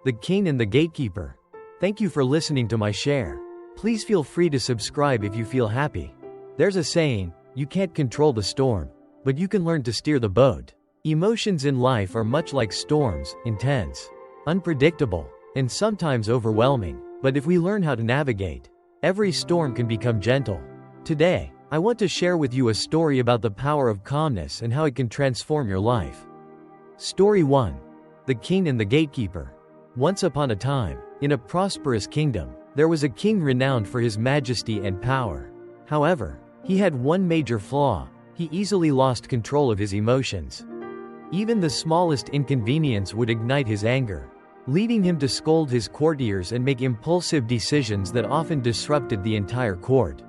The King and the Gatekeeper. Thank you for listening to my share. Please feel free to subscribe if you feel happy. There's a saying, you can't control the storm, but you can learn to steer the boat. Emotions in life are much like storms, intense, unpredictable, and sometimes overwhelming. But if we learn how to navigate, every storm can become gentle. Today, I want to share with you a story about the power of calmness and how it can transform your life. Story 1. The King and the Gatekeeper. Once upon a time, in a prosperous kingdom, there was a king renowned for his majesty and power. However, he had one major flaw: he easily lost control of his emotions. Even the smallest inconvenience would ignite his anger, leading him to scold his courtiers and make impulsive decisions that often disrupted the entire court.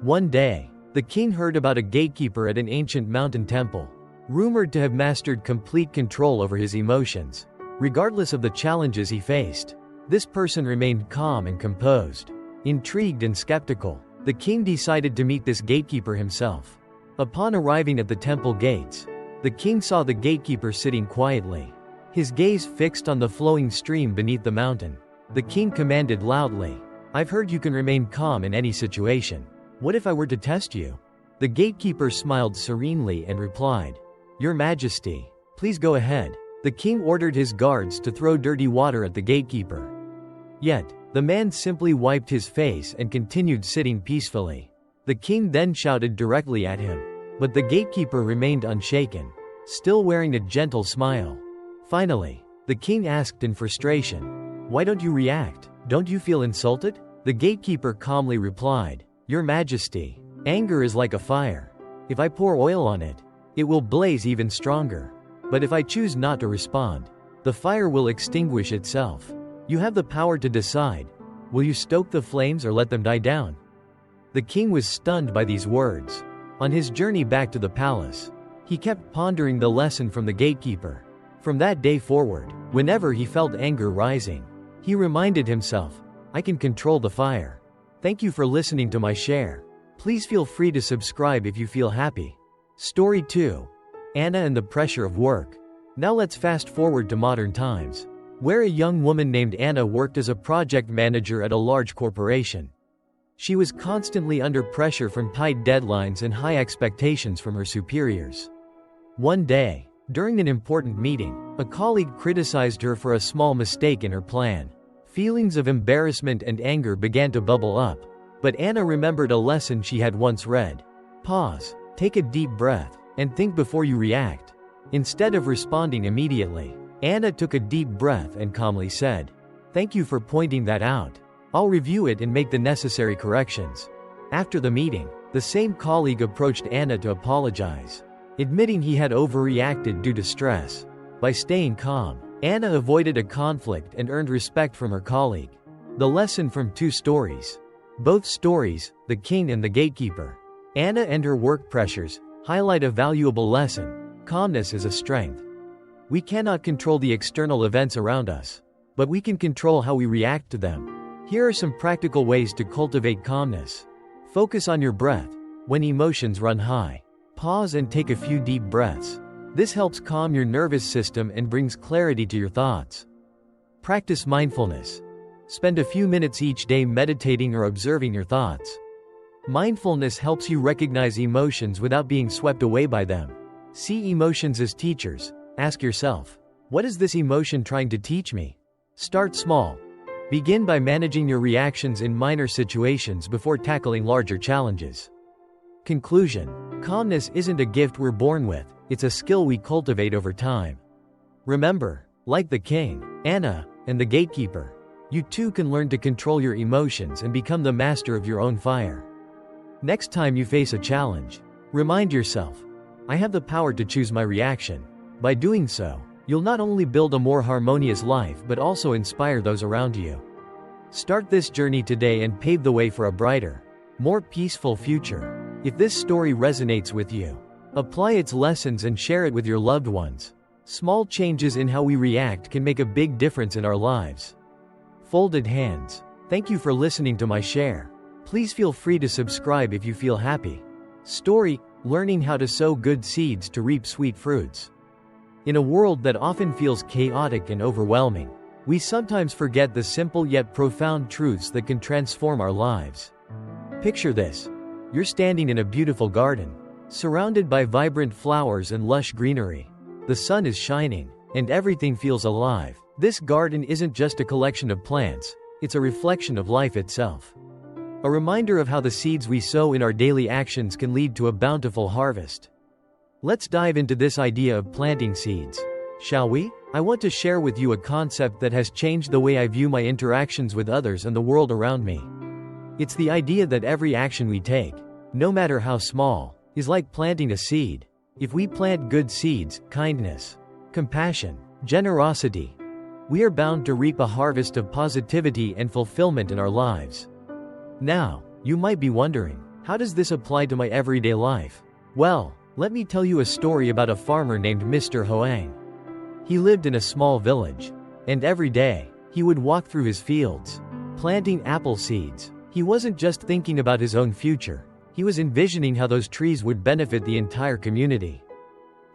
One day, the king heard about a gatekeeper at an ancient mountain temple, rumored to have mastered complete control over his emotions. Regardless of the challenges he faced, this person remained calm and composed. Intrigued and skeptical, the king decided to meet this gatekeeper himself. Upon arriving at the temple gates, the king saw the gatekeeper sitting quietly, his gaze fixed on the flowing stream beneath the mountain. The king commanded loudly, "I've heard you can remain calm in any situation. What if I were to test you?" The gatekeeper smiled serenely and replied, "Your Majesty, please go ahead." The king ordered his guards to throw dirty water at the gatekeeper. Yet, the man simply wiped his face and continued sitting peacefully. The king then shouted directly at him, but the gatekeeper remained unshaken, still wearing a gentle smile. Finally, the king asked in frustration, "Why don't you react? Don't you feel insulted?" The gatekeeper calmly replied, "Your Majesty, anger is like a fire. If I pour oil on it, it will blaze even stronger. But if I choose not to respond, the fire will extinguish itself. You have the power to decide. Will you stoke the flames or let them die down?" The king was stunned by these words. On his journey back to the palace, he kept pondering the lesson from the gatekeeper. From that day forward, whenever he felt anger rising, he reminded himself, "I can control the fire." Thank you for listening to my share. Please feel free to subscribe if you feel happy. Story 2. Anna and the Pressure of Work. Now let's fast forward to modern times, where a young woman named Anna worked as a project manager at a large corporation. She was constantly under pressure from tight deadlines and high expectations from her superiors. One day, during an important meeting, a colleague criticized her for a small mistake in her plan. Feelings of embarrassment and anger began to bubble up, but Anna remembered a lesson she had once read. Pause, take a deep breath, and think before you react. Instead of responding immediately, Anna took a deep breath and calmly said, "Thank you for pointing that out. I'll review it and make the necessary corrections." After the meeting, the same colleague approached Anna to apologize, admitting he had overreacted due to stress. By staying calm, Anna avoided a conflict and earned respect from her colleague. The lesson from two stories. Both stories, The King and the Gatekeeper, Anna and her work pressures, highlight a valuable lesson: calmness is a strength. We cannot control the external events around us, but we can control how we react to them. Here are some practical ways to cultivate calmness. Focus on your breath. When emotions run high, pause and take a few deep breaths. This helps calm your nervous system and brings clarity to your thoughts. Practice mindfulness. Spend a few minutes each day meditating or observing your thoughts. Mindfulness helps you recognize emotions without being swept away by them. See emotions as teachers. Ask yourself, what is this emotion trying to teach me? Start small. Begin by managing your reactions in minor situations before tackling larger challenges. Conclusion: calmness isn't a gift we're born with, it's a skill we cultivate over time. Remember, like the king, Anna, and the gatekeeper, you too can learn to control your emotions and become the master of your own fire. Next time you face a challenge, remind yourself, I have the power to choose my reaction. By doing so, you'll not only build a more harmonious life but also inspire those around you. Start this journey today and pave the way for a brighter, more peaceful future. If this story resonates with you, apply its lessons and share it with your loved ones. Small changes in how we react can make a big difference in our lives. Folded hands. Thank you for listening to my share. Please feel free to subscribe if you feel happy. Story: learning how to sow good seeds to reap sweet fruits. In a world that often feels chaotic and overwhelming, We sometimes forget the simple yet profound truths that can transform our lives. Picture this. You're standing in a beautiful garden, surrounded by vibrant flowers and lush greenery. The sun is shining, and everything feels alive. This garden isn't just a collection of plants, it's a reflection of life itself. A reminder of how the seeds we sow in our daily actions can lead to a bountiful harvest. Let's dive into this idea of planting seeds, shall we? I want to share with you a concept that has changed the way I view my interactions with others and the world around me. It's the idea that every action we take, no matter how small, is like planting a seed. If we plant good seeds, kindness, compassion, generosity, we are bound to reap a harvest of positivity and fulfillment in our lives. Now, you might be wondering, how does this apply to my everyday life? Well, let me tell you a story about a farmer named Mr. Hoang. He lived in a small village, and every day, he would walk through his fields, planting apple seeds. He wasn't just thinking about his own future, he was envisioning how those trees would benefit the entire community.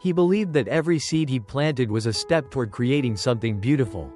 He believed that every seed he planted was a step toward creating something beautiful.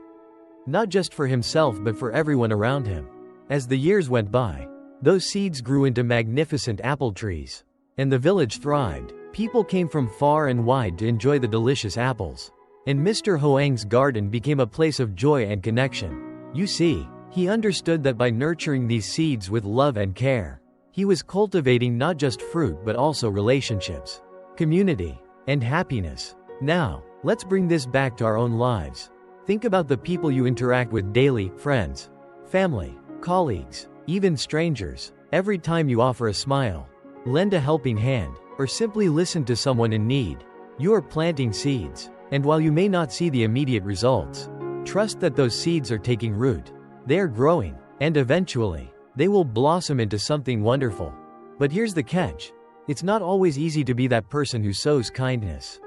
Not just for himself but for everyone around him. As the years went by, those seeds grew into magnificent apple trees, and the village thrived. People came from far and wide to enjoy the delicious apples, and Mr. Hoang's garden became a place of joy and connection. You see, he understood that by nurturing these seeds with love and care, he was cultivating not just fruit but also relationships, community, and happiness. Now, let's bring this back to our own lives. Think about the people you interact with daily: friends, family, colleagues, even strangers. Every time you offer a smile, lend a helping hand, or simply listen to someone in need, you are planting seeds. And while you may not see the immediate results, trust that those seeds are taking root. They are growing, and eventually, they will blossom into something wonderful. But here's the catch. It's not always easy to be that person who sows kindness.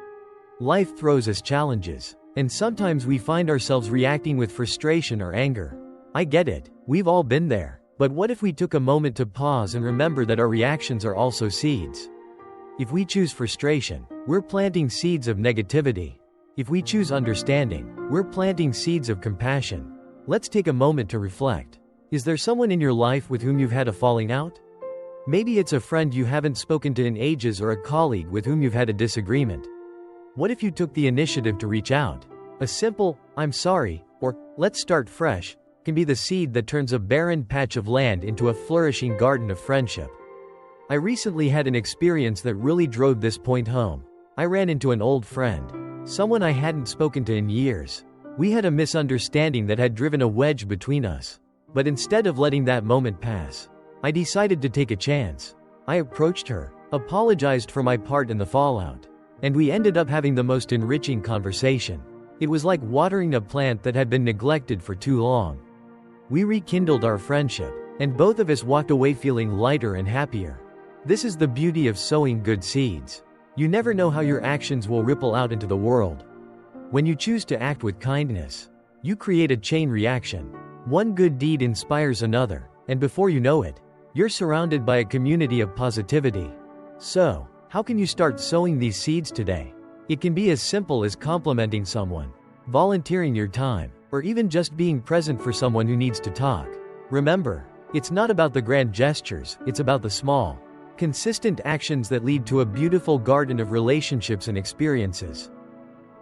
Life throws us challenges, and sometimes we find ourselves reacting with frustration or anger. I get it, we've all been there. But what if we took a moment to pause and remember that our reactions are also seeds? If we choose frustration, we're planting seeds of negativity. If we choose understanding, we're planting seeds of compassion. Let's take a moment to reflect. Is there someone in your life with whom you've had a falling out? Maybe it's a friend you haven't spoken to in ages or a colleague with whom you've had a disagreement. What if you took the initiative to reach out? A simple, "I'm sorry," or "let's start fresh," can be the seed that turns a barren patch of land into a flourishing garden of friendship. I recently had an experience that really drove this point home. I ran into an old friend, someone I hadn't spoken to in years. We had a misunderstanding that had driven a wedge between us. But instead of letting that moment pass, I decided to take a chance. I approached her, apologized for my part in the fallout, and we ended up having the most enriching conversation. It was like watering a plant that had been neglected for too long. We rekindled our friendship, and both of us walked away feeling lighter and happier. This is the beauty of sowing good seeds. You never know how your actions will ripple out into the world. When you choose to act with kindness, you create a chain reaction. One good deed inspires another, and before you know it, you're surrounded by a community of positivity. So, how can you start sowing these seeds today? It can be as simple as complimenting someone, volunteering your time, or even just being present for someone who needs to talk. Remember, it's not about the grand gestures, it's about the small, consistent actions that lead to a beautiful garden of relationships and experiences.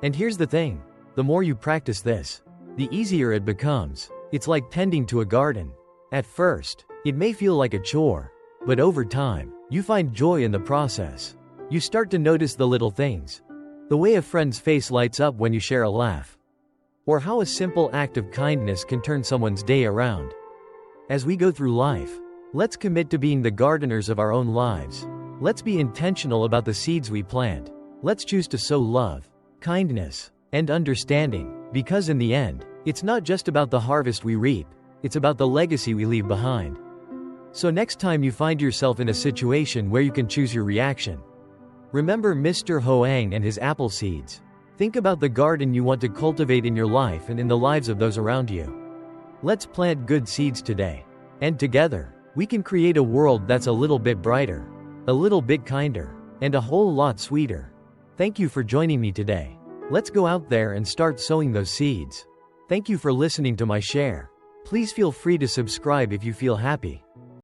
And here's the thing, the more you practice this, the easier it becomes. It's like tending to a garden. At first, it may feel like a chore, but over time, you find joy in the process. You start to notice the little things. The way a friend's face lights up when you share a laugh. Or how a simple act of kindness can turn someone's day around. As we go through life, let's commit to being the gardeners of our own lives. Let's be intentional about the seeds we plant. Let's choose to sow love, kindness, and understanding, because in the end, it's not just about the harvest we reap, it's about the legacy we leave behind. So next time you find yourself in a situation where you can choose your reaction, remember Mr. Hoang and his apple seeds. Think about the garden you want to cultivate in your life and in the lives of those around you. Let's plant good seeds today. And together, we can create a world that's a little bit brighter, a little bit kinder, and a whole lot sweeter. Thank you for joining me today. Let's go out there and start sowing those seeds. Thank you for listening to my share. Please feel free to subscribe if you feel happy.